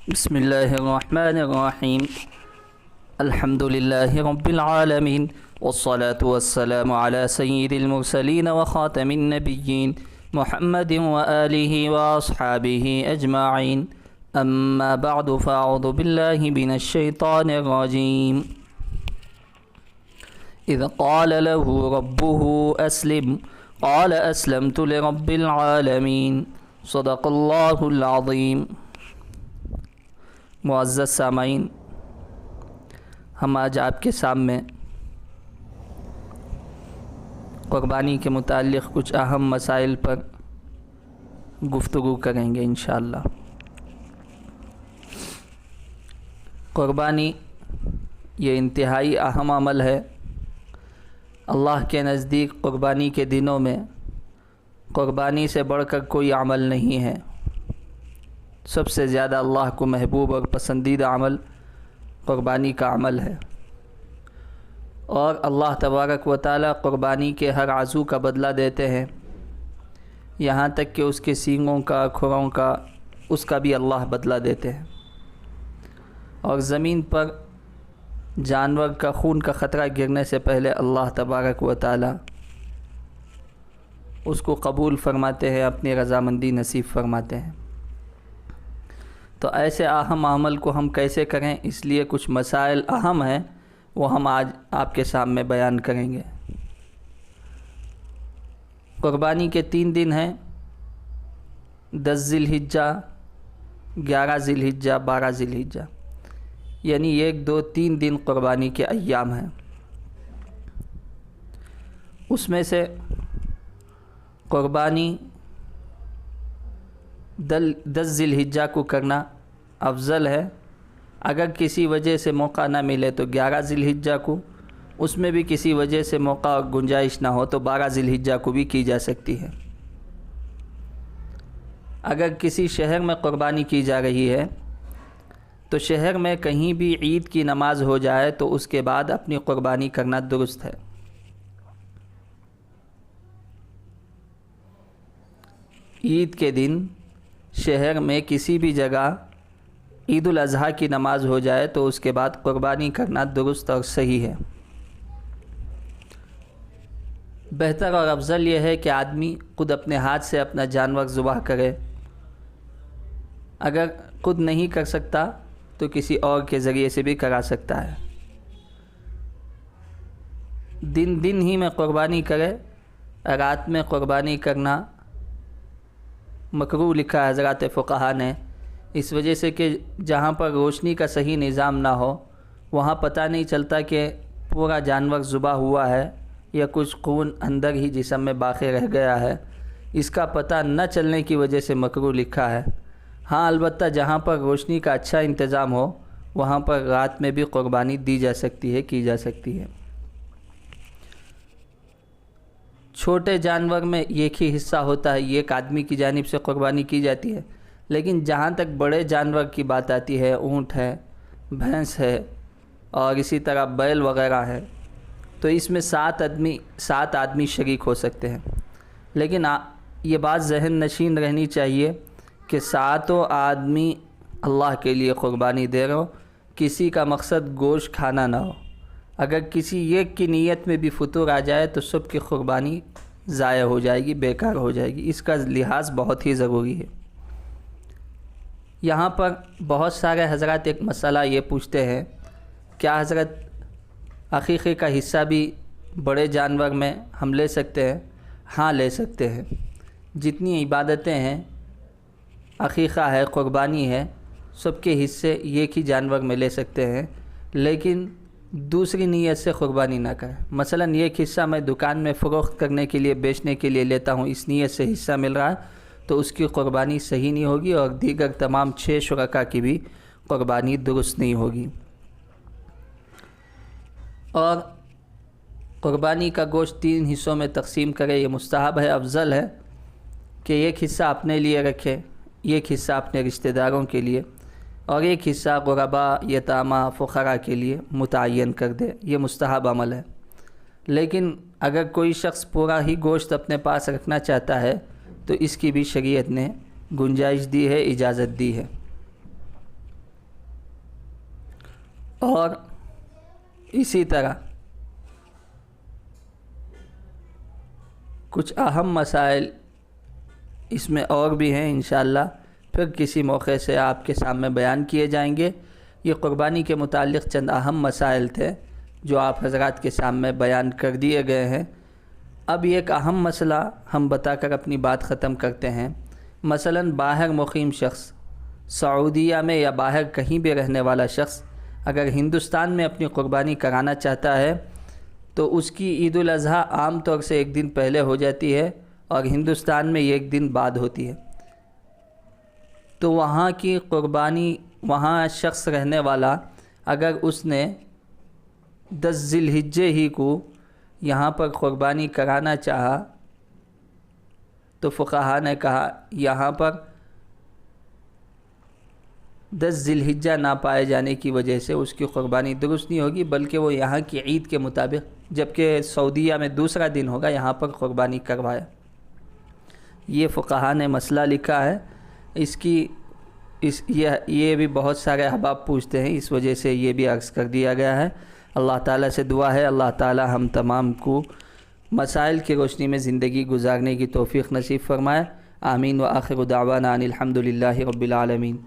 بسم اللہ الرحمن الرحیم الحمد للہ رب العالمین والصلاة والسلام علی سید المرسلین وخاتم النبیین محمد وآلہ واصحابہ اجمعین اما بعد فاعوذ باللہ من الشیطان الرجیم اذ قال له ربه اسلم قال اسلمت لرب العالمین صدق اللہ العظیم۔ معزز سامعین، ہم آج آپ کے سامنے قربانی کے متعلق کچھ اہم مسائل پر گفتگو کریں گے انشاءاللہ۔ قربانی یہ انتہائی اہم عمل ہے۔ اللہ کے نزدیک قربانی کے دنوں میں قربانی سے بڑھ کر کوئی عمل نہیں ہے۔ سب سے زیادہ اللہ کو محبوب اور پسندیدہ عمل قربانی کا عمل ہے، اور اللہ تبارک و تعالی قربانی کے ہر عضو کا بدلہ دیتے ہیں، یہاں تک کہ اس کے سینگوں کا، کھروں کا، اس کا بھی اللہ بدلہ دیتے ہیں۔ اور زمین پر جانور کا خون کا خطرہ گرنے سے پہلے اللہ تبارک و تعالی اس کو قبول فرماتے ہیں، اپنی رضامندی نصیب فرماتے ہیں۔ تو ایسے اہم عمل کو ہم کیسے کریں، اس لیے کچھ مسائل اہم ہیں، وہ ہم آج آپ کے سامنے بیان کریں گے۔ قربانی کے 3 دن ہیں، 10 ذی الحجہ، 11 ذی الحجہ، 12 ذی الحجہ، یعنی 1، 2، 3 دن قربانی کے ایام ہیں۔ اس میں سے قربانی 10 ذی الحجہ کو کرنا افضل ہے۔ اگر کسی وجہ سے موقع نہ ملے تو 11 ذی الحجہ کو، اس میں بھی کسی وجہ سے موقع اور گنجائش نہ ہو تو 12 ذی الحجہ کو بھی کی جا سکتی ہے۔ اگر کسی شہر میں قربانی کی جا رہی ہے تو شہر میں کہیں بھی عید کی نماز ہو جائے تو اس کے بعد اپنی قربانی کرنا درست ہے۔ عید کے دن شہر میں کسی بھی جگہ عید الاضحیٰ کی نماز ہو جائے تو اس کے بعد قربانی کرنا درست اور صحیح ہے۔ بہتر اور افضل یہ ہے کہ آدمی خود اپنے ہاتھ سے اپنا جانور ذبح کرے۔ اگر خود نہیں کر سکتا تو کسی اور کے ذریعے سے بھی کرا سکتا ہے۔ دن ہی میں قربانی کرے، رات میں قربانی کرنا مکروہ لکھا ہے حضرات فقہا نے، اس وجہ سے کہ جہاں پر روشنی کا صحیح نظام نہ ہو وہاں پتہ نہیں چلتا کہ پورا جانور ذبح ہوا ہے یا کچھ خون اندر ہی جسم میں باقی رہ گیا ہے۔ اس کا پتہ نہ چلنے کی وجہ سے مکروہ لکھا ہے۔ ہاں، البتہ جہاں پر روشنی کا اچھا انتظام ہو وہاں پر رات میں بھی قربانی دی جا سکتی ہے، کی جا سکتی ہے۔ چھوٹے جانور میں ایک ہی حصہ ہوتا ہے، ایک آدمی کی جانب سے قربانی کی جاتی ہے، لیکن جہاں تک بڑے جانور کی بات آتی ہے، اونٹ ہے، بھینس ہے اور اسی طرح بیل وغیرہ ہے، تو اس میں 7 آدمی شریک ہو سکتے ہیں۔ لیکن یہ بات ذہن نشین رہنی چاہیے کہ 7 آدمی اللہ کے لیے قربانی دے رہے ہو، کسی کا مقصد گوشت کھانا نہ ہو۔ اگر کسی ایک کی نیت میں بھی فطور آ جائے تو سب کی قربانی ضائع ہو جائے گی، بیکار ہو جائے گی۔ اس کا لحاظ بہت ہی ضروری ہے۔ یہاں پر بہت سارے حضرات ایک مسئلہ یہ پوچھتے ہیں، کیا حضرت عقیقے کا حصہ بھی بڑے جانور میں ہم لے سکتے ہیں؟ ہاں، لے سکتے ہیں۔ جتنی عبادتیں ہیں، عقیقہ ہے، قربانی ہے، سب کے حصے ایک ہی جانور میں لے سکتے ہیں، لیکن دوسری نیت سے قربانی نہ کریں۔ مثلا ایک حصہ میں دکان میں فروخت کرنے کے لیے، بیچنے کے لیے لیتا ہوں، اس نیت سے حصہ مل رہا ہے تو اس کی قربانی صحیح نہیں ہوگی، اور دیگر تمام 6 شرکاء کی بھی قربانی درست نہیں ہوگی۔ اور قربانی کا گوشت 3 حصوں میں تقسیم کرے، یہ مستحب ہے، افضل ہے کہ ایک حصہ اپنے لیے رکھے، ایک حصہ اپنے رشتہ داروں کے لیے، اور ایک حصہ غرباء، یتامى، فقراء کے لیے متعین کر دے۔ یہ مستحب عمل ہے۔ لیکن اگر کوئی شخص پورا ہی گوشت اپنے پاس رکھنا چاہتا ہے تو اس کی بھی شریعت نے گنجائش دی ہے، اجازت دی ہے۔ اور اسی طرح کچھ اہم مسائل اس میں اور بھی ہیں، انشاءاللہ پھر کسی موقع سے آپ کے سامنے بیان کیے جائیں گے۔ یہ قربانی کے متعلق چند اہم مسائل تھے جو آپ حضرات کے سامنے بیان کر دیے گئے ہیں۔ اب ایک اہم مسئلہ ہم بتا کر اپنی بات ختم کرتے ہیں۔ مثلاً باہر مقیم شخص، سعودیہ میں یا باہر کہیں بھی رہنے والا شخص اگر ہندوستان میں اپنی قربانی کرانا چاہتا ہے تو اس کی عید الاضحیٰ عام طور سے ایک دن پہلے ہو جاتی ہے اور ہندوستان میں ایک دن بعد ہوتی ہے۔ تو وہاں کی قربانی، وہاں شخص رہنے والا اگر اس نے 10 ذی الحجہ ہی کو یہاں پر قربانی کرانا چاہا تو فقہا نے کہا یہاں پر 10 ذی الحجہ نہ پائے جانے کی وجہ سے اس کی قربانی درست نہیں ہوگی، بلکہ وہ یہاں کی عید کے مطابق، جبکہ سعودیہ میں دوسرا دن ہوگا، یہاں پر قربانی کروائے۔ یہ فقہا نے مسئلہ لکھا ہے۔ یہ بھی بہت سارے احباب پوچھتے ہیں، اس وجہ سے یہ بھی عرض کر دیا گیا ہے۔ اللہ تعالیٰ سے دعا ہے اللہ تعالیٰ ہم تمام کو مسائل کی روشنی میں زندگی گزارنے کی توفیق نصیب فرمائے۔ آمین۔ وآخر دعوانا ان الحمد للہ رب العالمین۔